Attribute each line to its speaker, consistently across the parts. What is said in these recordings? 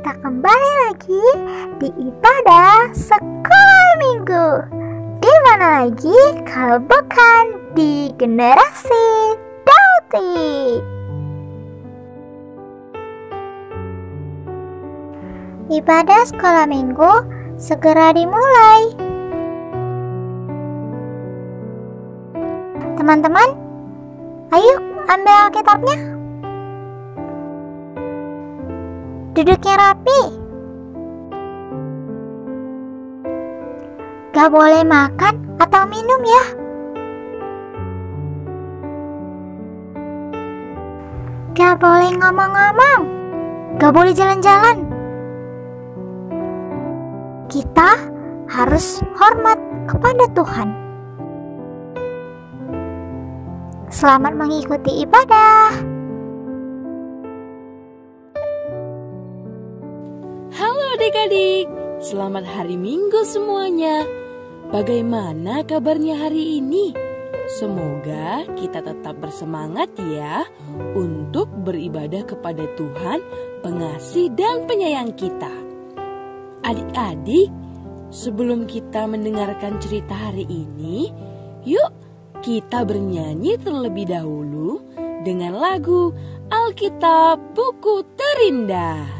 Speaker 1: kita kembali lagi di ibadah sekolah minggu. Di mana lagi kalau bukan di Generasi Dauti. Ibadah sekolah minggu segera dimulai. Teman-teman, ayo ambil Alkitabnya. Duduknya rapi. Gak boleh makan atau minum ya. Gak boleh ngomong-ngomong. Gak boleh jalan-jalan. Kita harus hormat kepada Tuhan. Selamat mengikuti ibadah.
Speaker 2: Halo adik-adik, selamat hari Minggu semuanya. Bagaimana kabarnya hari ini? Semoga kita tetap bersemangat ya untuk beribadah kepada Tuhan, pengasih dan penyayang kita. Adik-adik, sebelum kita mendengarkan cerita hari ini, yuk kita bernyanyi terlebih dahulu dengan lagu Alkitab Buku Terindah.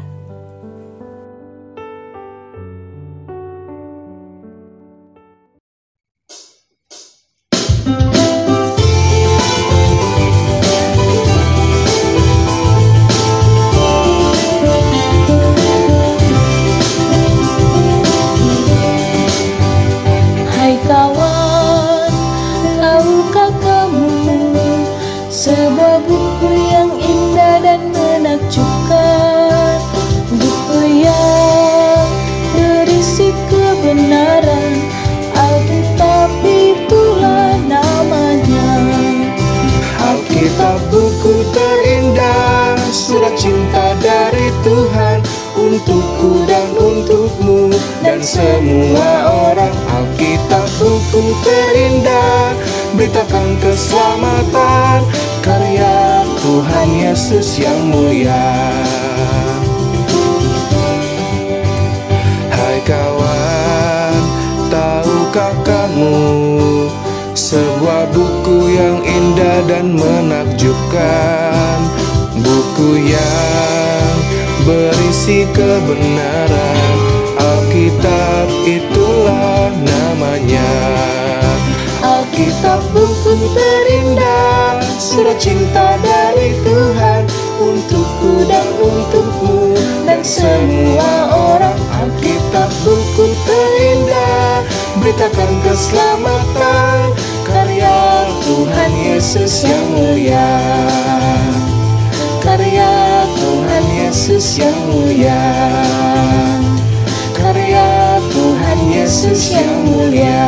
Speaker 3: Sebuah buku yang indah dan menakjubkan, buku yang berisi kebenaran, Alkitab itulah namanya.
Speaker 4: Alkitab buku terindah, surat cinta dari Tuhan untukku dan untukmu dan semua orang. Alkitab buku terindah, beritakan keselamatan, karya Tuhan Yesus yang mulia. Hai kawan, tahukah kamu, sebuah buku yang indah dan menakjubkan, buku yang berisi kebenaran, Alkitab itulah namanya. Alkitab buku terindah, surat cinta dari Tuhan untukku dan untukmu dan semua orang. Alkitab buku terindah, beritakan keselamatan, karya Tuhan Yesus yang mulia. Karya Tuhan Yesus yang mulia. Karya Tuhan Yesus yang mulia.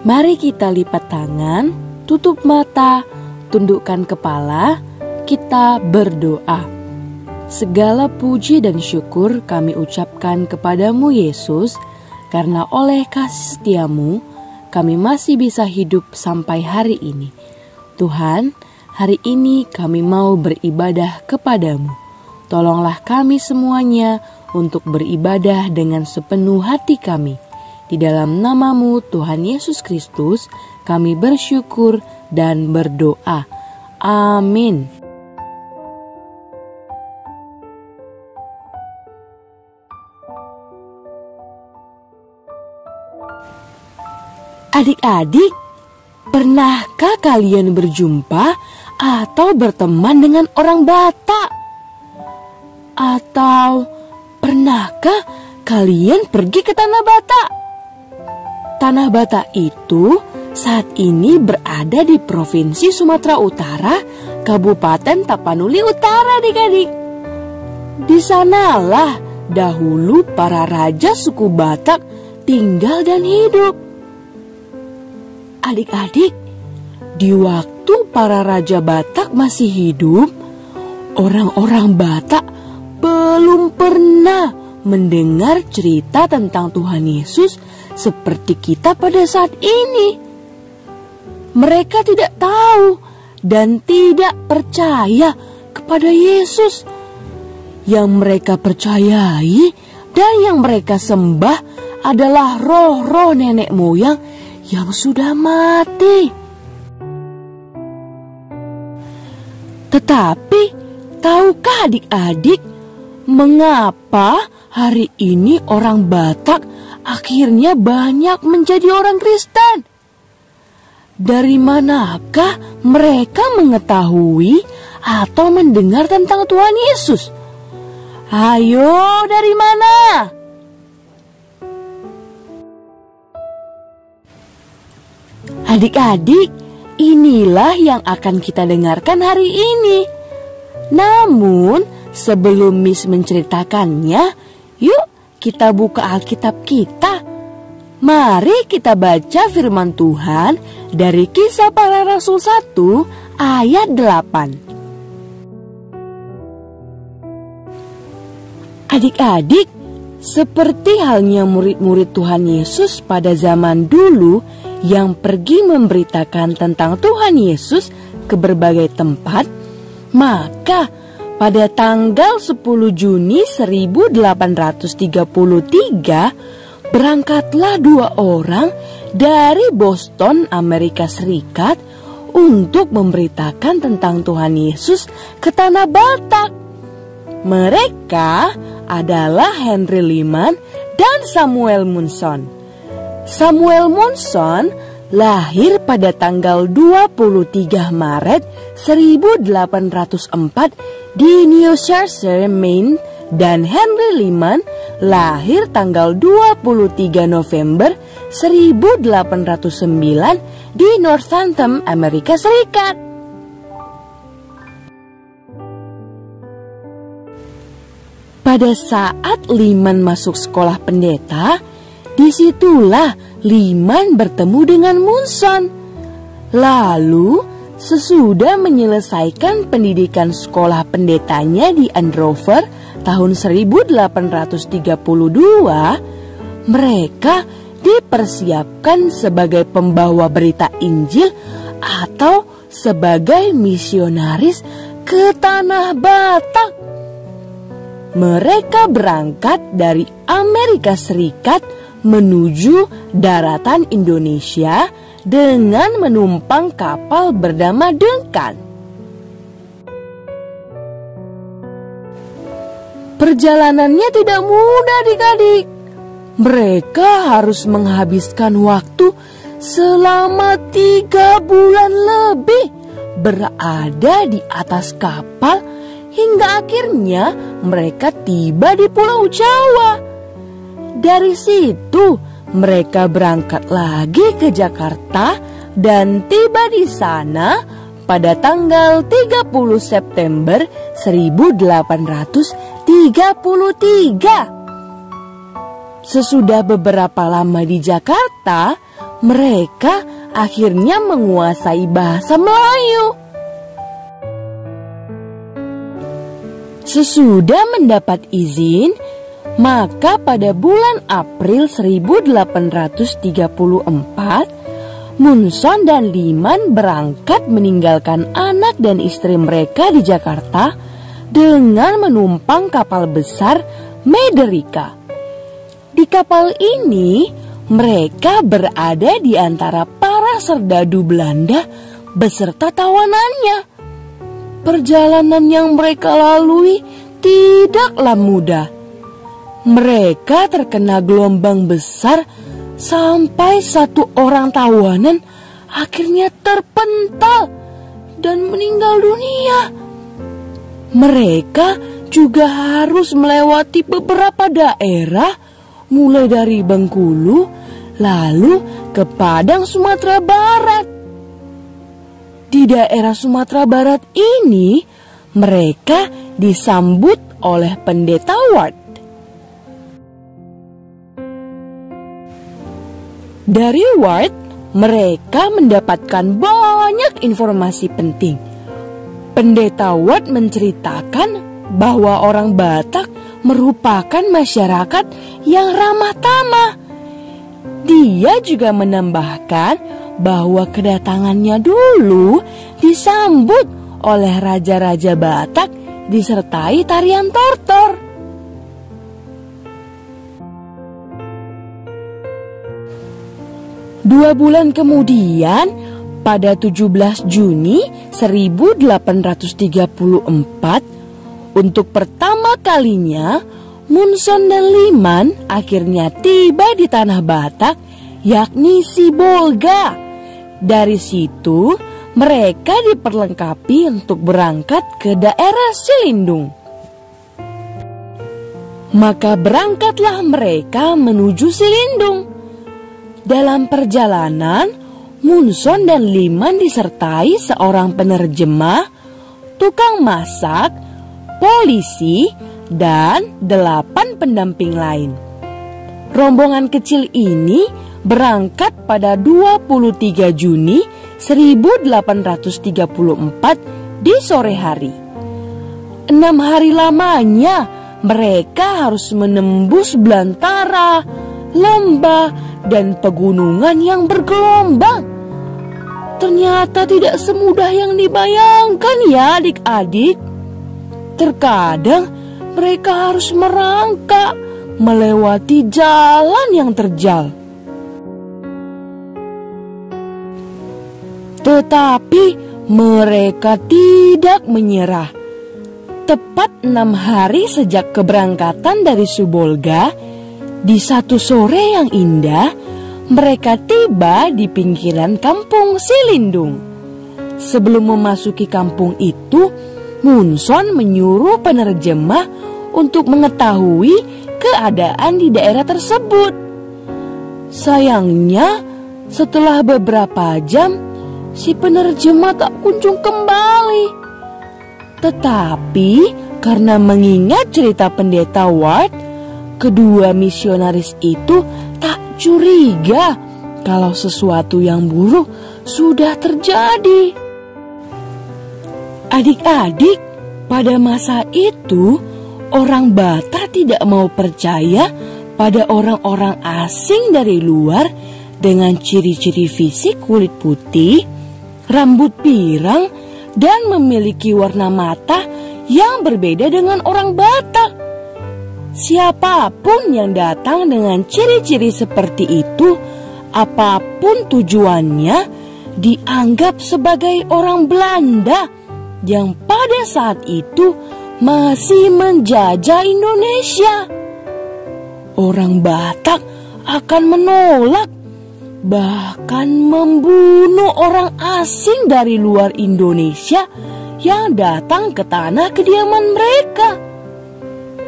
Speaker 2: Mari kita lipat tangan, tutup mata, tundukkan kepala, kita berdoa. Segala puji dan syukur kami ucapkan kepadamu Yesus, karena oleh kasih setiamu kami masih bisa hidup sampai hari ini. Tuhan, hari ini kami mau beribadah kepadamu. Tolonglah kami semuanya untuk beribadah dengan sepenuh hati kami. Di dalam namamu Tuhan Yesus Kristus kami bersyukur dan berdoa. Amin. Adik-adik, pernahkah kalian berjumpa atau berteman dengan orang Batak? Atau pernahkah kalian pergi ke Tanah Batak? Tanah Batak itu saat ini berada di Provinsi Sumatera Utara, Kabupaten Tapanuli Utara, adik-adik. Di sanalah dahulu para raja suku Batak tinggal dan hidup. Adik-adik, di waktu para raja Batak masih hidup, orang-orang Batak belum pernah mendengar cerita tentang Tuhan Yesus seperti kita pada saat ini. Mereka tidak tahu dan tidak percaya kepada Yesus. Yang mereka percayai dan yang mereka sembah adalah roh-roh nenek moyang yang sudah mati. Tetapi, tahukah adik-adik, mengapa hari ini orang Batak akhirnya banyak menjadi orang Kristen? Dari manakah mereka mengetahui atau mendengar tentang Tuhan Yesus? Ayo, dari mana? Adik-adik, inilah yang akan kita dengarkan hari ini. Namun, sebelum Miss menceritakannya, yuk kita buka Alkitab kita. Mari kita baca firman Tuhan dari Kisah Para Rasul 1 ayat 8. Adik-adik, seperti halnya murid-murid Tuhan Yesus pada zaman dulu yang pergi memberitakan tentang Tuhan Yesus ke berbagai tempat, maka pada tanggal 10 Juni 1833 berangkatlah 2 orang dari Boston, Amerika Serikat untuk memberitakan tentang Tuhan Yesus ke tanah Batak. Mereka adalah Henry Lyman dan Samuel Munson. Samuel Munson lahir pada tanggal 23 Maret 1804 di New Cheshire, Maine, dan Henry Lyman lahir tanggal 23 November 1809 di Northampton, Amerika Serikat. Pada saat Lyman masuk sekolah pendeta, disitulah Lyman bertemu dengan Munson. Lalu, sesudah menyelesaikan pendidikan sekolah pendetanya di Andover tahun 1832, mereka dipersiapkan sebagai pembawa berita Injil atau sebagai misionaris ke tanah Batak. Mereka berangkat dari Amerika Serikat menuju daratan Indonesia dengan menumpang kapal bernama Duncan. Perjalanannya tidak mudah adik-adik. Mereka harus menghabiskan waktu selama 3 bulan lebih berada di atas kapal hingga akhirnya mereka tiba di Pulau Jawa. Dari situ mereka berangkat lagi ke Jakarta dan tiba di sana pada tanggal 30 September 1833. Sesudah beberapa lama di Jakarta, mereka akhirnya menguasai bahasa Melayu. Sesudah mendapat izin, maka pada bulan April 1834, Munson dan Lyman berangkat meninggalkan anak dan istri mereka di Jakarta dengan menumpang kapal besar Mederika. Di kapal ini, mereka berada di antara para serdadu Belanda beserta tawanannya. Perjalanan yang mereka lalui tidaklah mudah. Mereka terkena gelombang besar sampai 1 orang tawanan akhirnya terpental dan meninggal dunia. Mereka juga harus melewati beberapa daerah mulai dari Bengkulu lalu ke Padang, Sumatera Barat. Di daerah Sumatera Barat ini, mereka disambut oleh Pendeta Ward. Dari Ward, mereka mendapatkan banyak informasi penting. Pendeta Ward menceritakan bahwa orang Batak merupakan masyarakat yang ramah tamah. Dia juga menambahkan bahwa kedatangannya dulu disambut oleh raja-raja Batak disertai tarian tortor. Dua bulan kemudian, pada 17 Juni 1834, untuk pertama kalinya Munson dan Liman akhirnya tiba di tanah Batak, yakni Sibolga. Dari situ mereka diperlengkapi untuk berangkat ke daerah Silindung. Maka berangkatlah mereka menuju Silindung. Dalam perjalanan, Munson dan Liman disertai seorang penerjemah, tukang masak, polisi, dan 8 pendamping lain. Rombongan kecil ini berangkat pada 23 Juni 1834 di sore hari. 6 hari lamanya mereka harus menembus belantara, lembah, dan pegunungan yang bergelombang. Ternyata tidak semudah yang dibayangkan ya adik-adik. Terkadang mereka harus merangkak melewati jalan yang terjal. Tetapi mereka tidak menyerah. Tepat 6 hari sejak keberangkatan dari Sibolga, di satu sore yang indah, mereka tiba di pinggiran kampung Silindung. Sebelum memasuki kampung itu, Munson menyuruh penerjemah untuk mengetahui keadaan di daerah tersebut. Sayangnya, setelah beberapa jam, si penerjemah tak kunjung kembali. Tetapi karena mengingat cerita pendeta Ward, kedua misionaris itu tak curiga kalau sesuatu yang buruk sudah terjadi. Adik-adik, pada masa itu orang Batak tidak mau percaya pada orang-orang asing dari luar dengan ciri-ciri fisik kulit putih, rambut pirang, dan memiliki warna mata yang berbeda dengan orang Batak. Siapapun yang datang dengan ciri-ciri seperti itu, apapun tujuannya, dianggap sebagai orang Belanda yang pada saat itu masih menjajah Indonesia. Orang Batak akan menolak, bahkan membunuh orang asing dari luar Indonesia yang datang ke tanah kediaman mereka.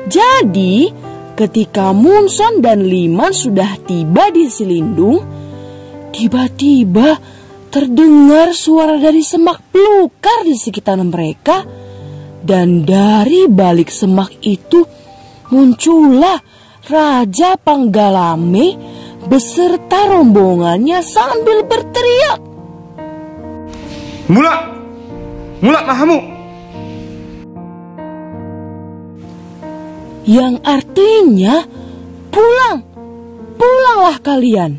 Speaker 2: Jadi, ketika Munson dan Liman sudah tiba di Silindung, tiba-tiba terdengar suara dari semak belukar di sekitar mereka, dan dari balik semak itu muncullah Raja Panggalame beserta rombongannya sambil berteriak, "Mula pahamu!" Yang artinya, pulanglah kalian.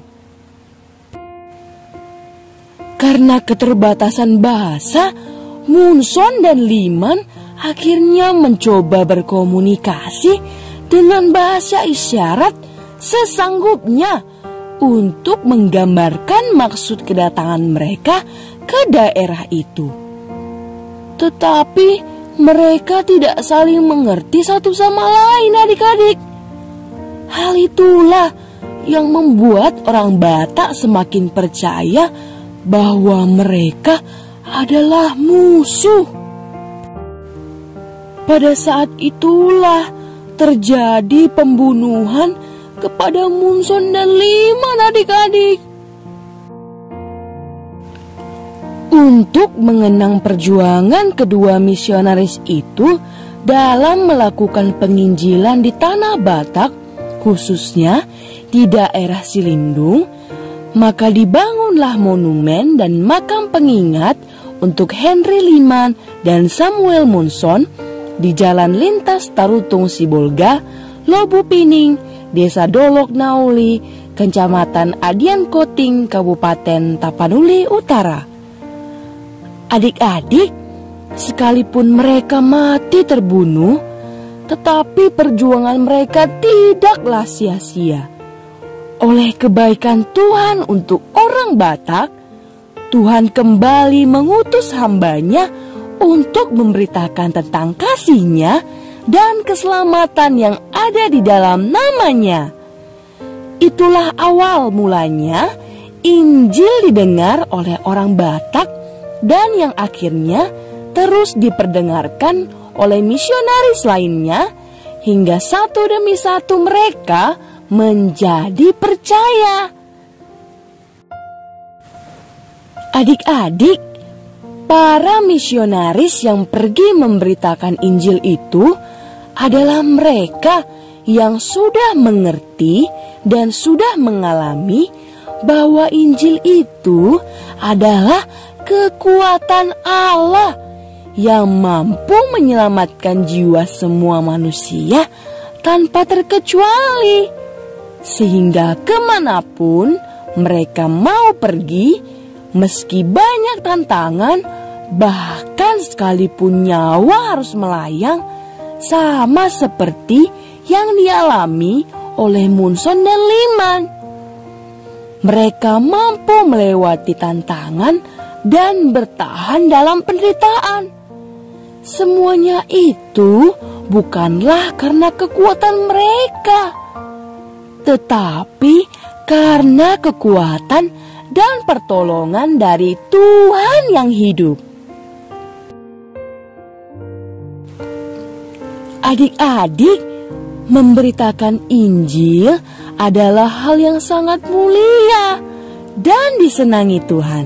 Speaker 2: Karena keterbatasan bahasa, Munson dan Liman akhirnya mencoba berkomunikasi dengan bahasa isyarat sesanggupnya untuk menggambarkan maksud kedatangan mereka ke daerah itu. Tetapi mereka tidak saling mengerti satu sama lain, adik-adik. Hal itulah yang membuat orang Batak semakin percaya bahwa mereka adalah musuh. Pada saat itulah terjadi pembunuhan kepada Munson dan Liman, adik-adik. Untuk mengenang perjuangan kedua misionaris itu dalam melakukan penginjilan di tanah Batak, khususnya di daerah Silindung, maka dibangunlah monumen dan makam pengingat untuk Henry Liman dan Samuel Munson di jalan lintas Tarutung Sibolga, Lobu Pining, Desa Dolok Nauli, Kecamatan Adian Koting, Kabupaten Tapanuli Utara. Adik-adik, sekalipun mereka mati terbunuh, tetapi perjuangan mereka tidaklah sia-sia. Oleh kebaikan Tuhan untuk orang Batak, Tuhan kembali mengutus hamba-Nya untuk memberitakan tentang kasih-Nya dan keselamatan yang ada di dalam nama-Nya. Itulah awal mulanya Injil didengar oleh orang Batak dan yang akhirnya terus diperdengarkan oleh misionaris lainnya hingga satu demi satu mereka menjadi percaya. Adik-adik, para misionaris yang pergi memberitakan Injil itu adalah mereka yang sudah mengerti dan sudah mengalami bahwa Injil itu adalah kekuatan Allah yang mampu menyelamatkan jiwa semua manusia tanpa terkecuali, sehingga kemanapun mereka mau pergi, meski banyak tantangan, bahkan sekalipun nyawa harus melayang, sama seperti yang dialami oleh Munson dan Liman. Mereka mampu melewati tantangan dan bertahan dalam penderitaan. Semuanya itu bukanlah karena kekuatan mereka, tetapi karena kekuatan dan pertolongan dari Tuhan yang hidup. Adik-adik, memberitakan Injil adalah hal yang sangat mulia dan disenangi Tuhan.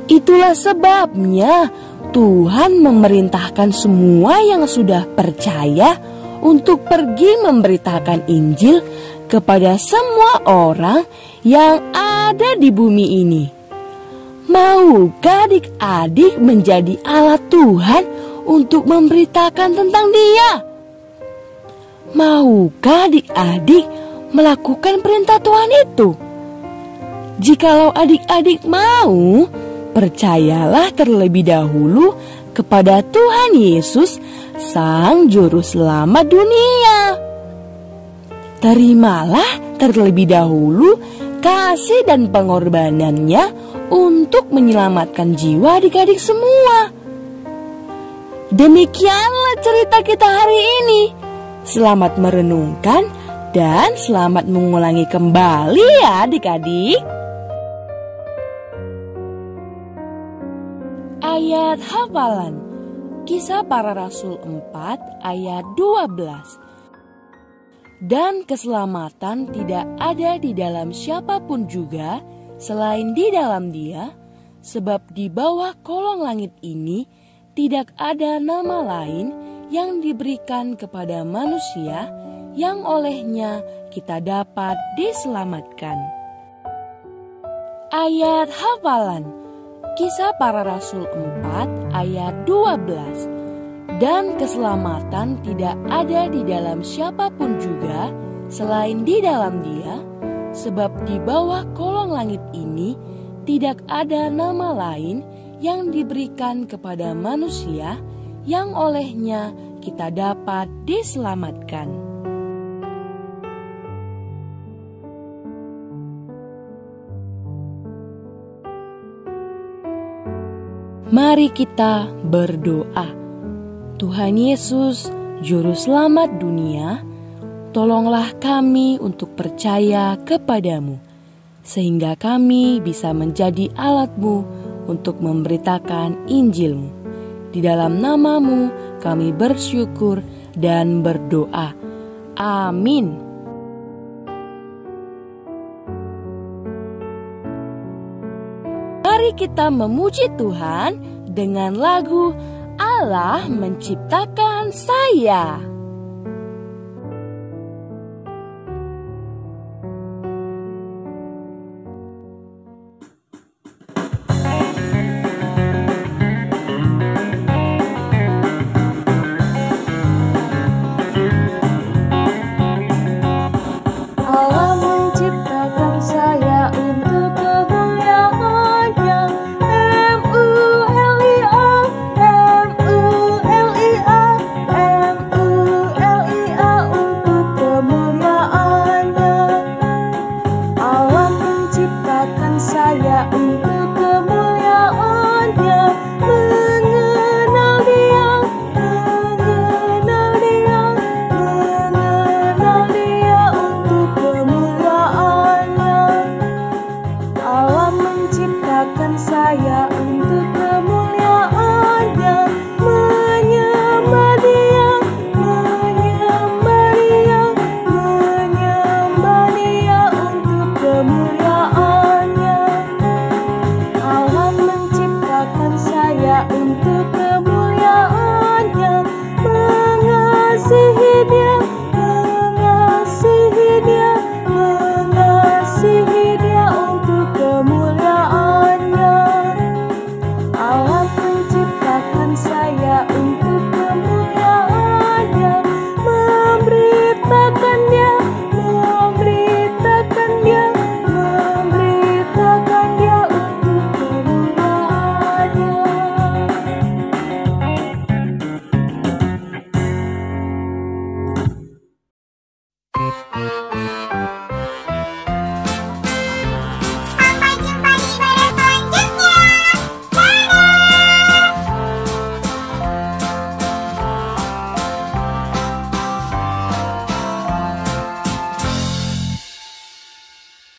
Speaker 2: Itulah sebabnya Tuhan memerintahkan semua yang sudah percaya untuk pergi memberitakan Injil kepada semua orang yang ada di bumi ini. Maukah adik-adik menjadi alat Tuhan untuk memberitakan tentang Dia? Maukah adik-adik melakukan perintah Tuhan itu? Jikalau adik-adik mau, percayalah terlebih dahulu kepada Tuhan Yesus, Sang Juru Selamat dunia. Terimalah terlebih dahulu kasih dan pengorbanannya untuk menyelamatkan jiwa adik-adik semua. Demikianlah cerita kita hari ini. Selamat merenungkan dan selamat mengulangi kembali ya adik-adik. Ayat hafalan Kisah Para Rasul 4 ayat 12. Dan keselamatan tidak ada di dalam siapapun juga selain di dalam Dia, sebab di bawah kolong langit ini tidak ada nama lain yang diberikan kepada manusia yang olehnya kita dapat diselamatkan. Ayat hafalan Kisah Para Rasul 4 ayat 12. Dan keselamatan tidak ada di dalam siapapun juga selain di dalam Dia, sebab di bawah kolong langit ini tidak ada nama lain yang diberikan kepada manusia yang olehnya kita dapat diselamatkan. Mari kita berdoa. Tuhan Yesus, Juru Selamat dunia, tolonglah kami untuk percaya kepadamu, sehingga kami bisa menjadi alat-Mu untuk memberitakan Injil-Mu. Di dalam nama-Mu kami bersyukur dan berdoa. Amin. Mari kita memuji Tuhan dengan lagu Allah Menciptakan Saya.
Speaker 3: Allah